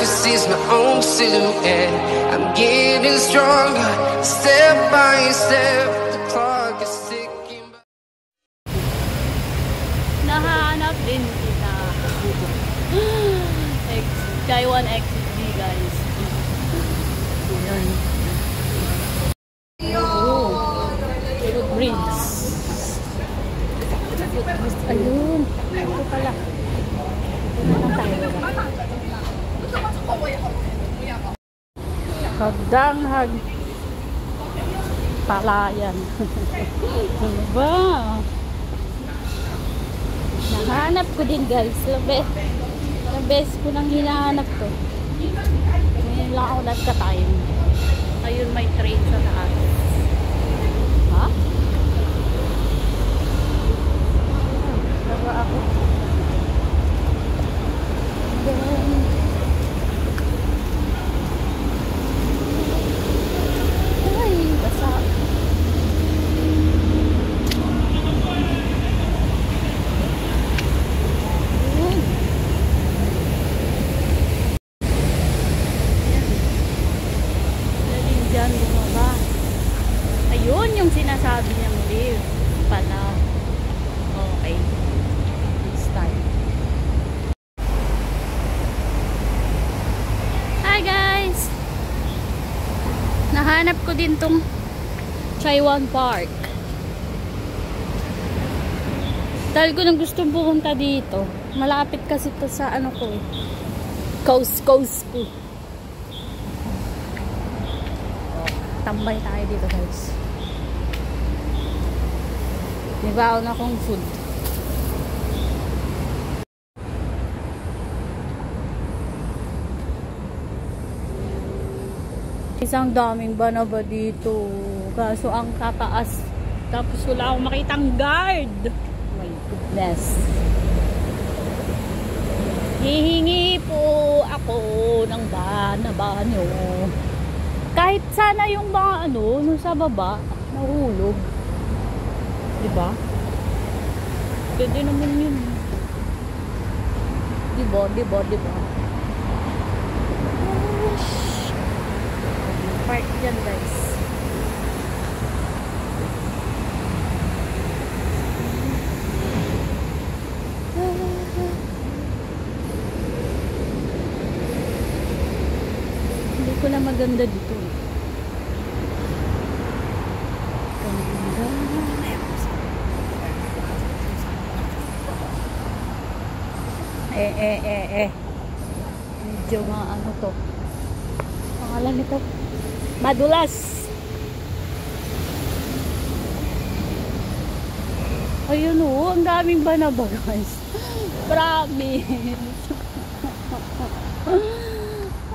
can see my own silhouette. I'm getting stronger, step by step. The clock is ticking by. Nahanap din kita. Taiwan XD, guys. Ayan. Footbridge. Ayun. Ito pala. Hagdanghag palayan. Ano ba? Nahanap ko din, guys. The best ko nang hinahanap to. Ngayon lang ako nagka-time. Ayun, may train sa taas. Ha? Diba ako? Ay, basa. Ayun yung sinasabi niyang live pala. Okay. This time. Hi guys! Nahanap ko din tong Taiwan Park. Dahil ko nang gustong pumunta dito. Malapit kasi to sa ano ko eh. Coast ko. Tambay tayo dito, guys. Nibaon akong food. Isang daming banaba dito. Kaso ang tataas. Tapos wala akong makitang guard. Oh my goodness. Hihingi po ako ng banaba nyo. Kahit sana yung mga ano, nung sa baba, nahulog. Diba? Pwede naman yun. Diba? Park dyan, guys. Hindi ko na maganda dito. Medyo nga ano to. Pangalan nito. Madulas. Ayun o. Ang daming banaba, guys. Promise.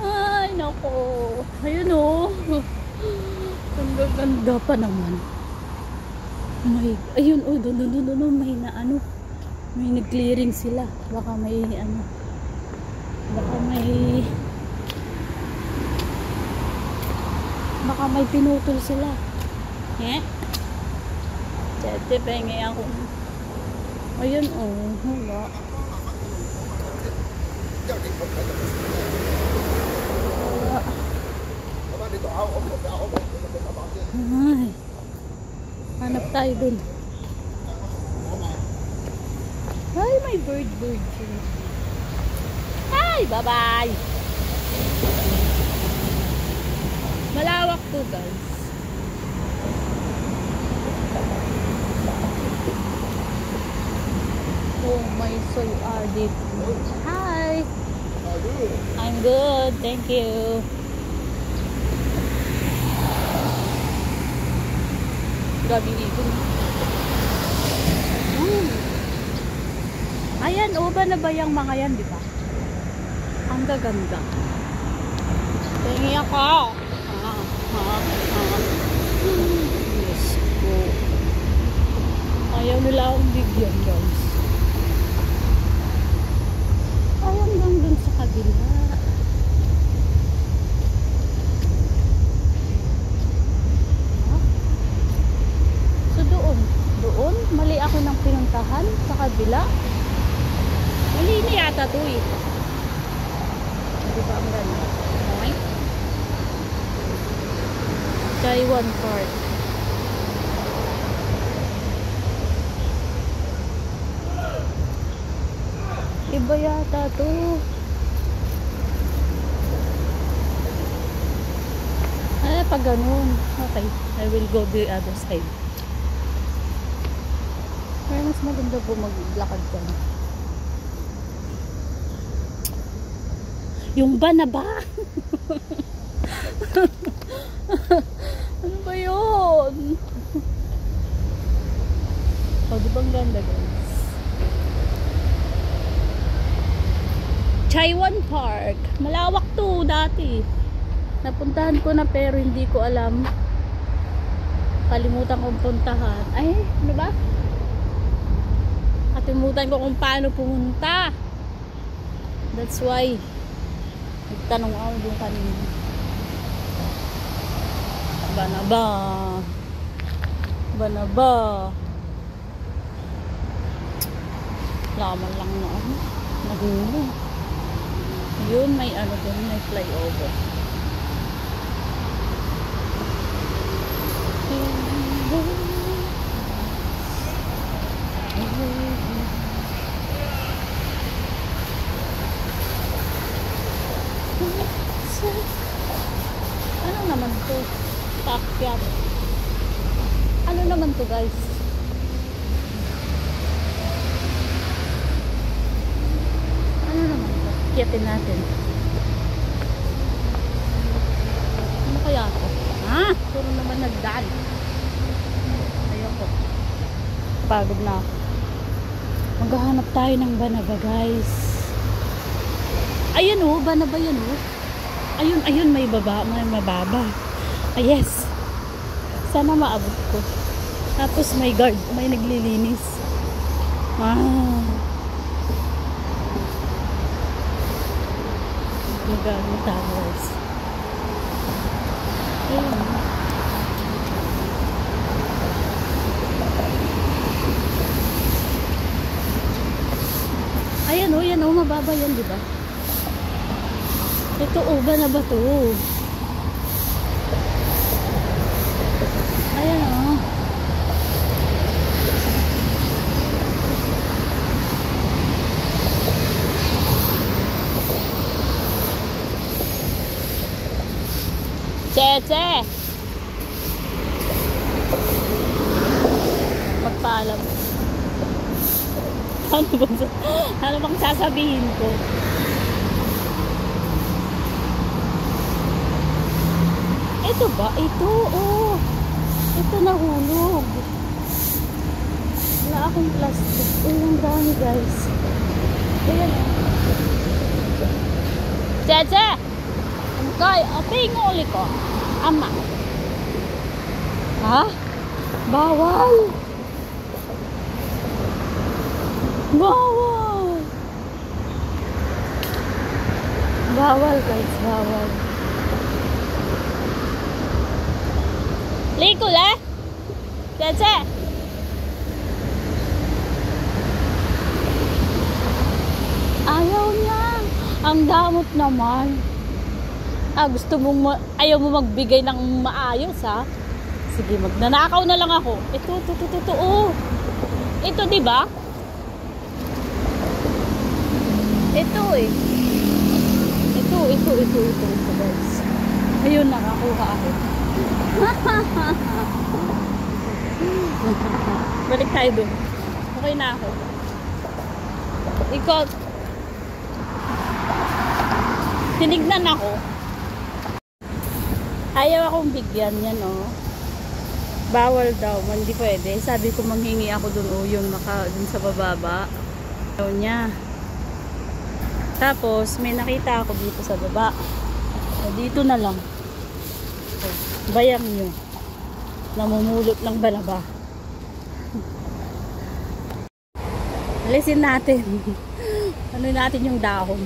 Ay, nako. Ayun o. Ang ganda pa naman. Ayun o. Doon. May na ano. May nag-clearing sila. Baka may ano. Baka may pinutol sila. Eh? Dati pengi ako. Ayun oh. Wala. Ay. Hanap tayo dun. Ay, may bird. Hi, bye-bye. Malawak to, guys. Oh, my soul are deep. Hi. I'm good, thank you. Grabe ibon. Ayan, na ba yung mga yan, di ba? Ang gaganda. Tingi ako. Yes po. Ayaw nila akong bigyan, guys. Ayaw hanggang dun sa kabila. So doon. Mali ako ng pinuntahan sa kabila. Mali na yata to eh. Diba ang ganda? Okay? Taiwan Park. Iba yata to. Ay, pag ganun. Okay. I will go the other side. Pero mas maganda po maglakad dyan. Yung ba na ba? Ano ba yun? Oh, di ba ang ganda guys? Taiwan Park. Malawak to dati. Napuntahan ko na pero hindi ko alam. Kalimutan kong puntahan. Ay, ano ba? Kalimutan ko kung paano pumunta. That's why nagtanong ako doon kanina. Ba na ba? Ba na ba? Laman lang na ako. Nagulo. Yun, may ano doon, may flyover. Ano naman to? Paakyat. Ano naman to guys? Ano naman to? Akyatin natin. Ano kaya to? Ha? Puro naman nagdaan. Ayoko. Pagod na ako. Maghahanap tayo ng banaba guys. Ayan o, banaba yan o. Ayun, ayun, may baba, may mababa. Ah, yes. Sana maabot ko. Tapos may guard, may naglilinis. Ah. Magagano towers. Ayun. Ayan o, yan o, mababa yan, di ba? Ito o, na ba to? Ayan o. Che! Magpaalam. Ano bang sasabihin ko? Ito ba? Ito, oh. Ito nahulog. Wala akong plastic. Ilang dami, guys. Ayan, oh. Cheche! Kay, pinguli ko. Ama. Ha? Bawal. Bawal. Bawal, guys. Bawal. Liko le? Cheche! Ayaw niya. Ang damot naman. Gusto mong ayaw mo magbigay ng maayos, ha? Sige, magnanakaw na lang ako. Ito, oh. Ito, di ba? Ito, eh. Ito, guys. Ayun, nakakuha ako. Balik tayo dun. Okay na ako. Ikaw, tinignan ako. Ayaw akong bigyan yan, oh. Bawal daw, hindi pwede. Sabi ko manghingi ako dun, oh, yung dun sa bababa. Ayaw niya. Tapos, may nakita ako dito sa baba. So, dito na lang. So, bayang nyo. Namumulot ng balaba. Alisin natin. Ano natin yung dahon.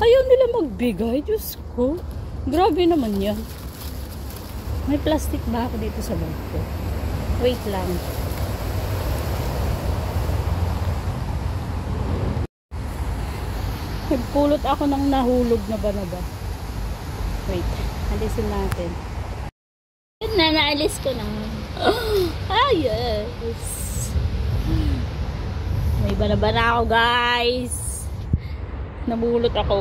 Ayaw nila magbigay. Diyos ko. Grabe naman yan. May plastic ba ako dito sa bag ko? Wait lang. Nagpulot ako ng nahulog na banaba. Wait, alisin natin. Yun na, naalis ko na. Ah, yes. May banaba na ako, guys. Nabulot ako.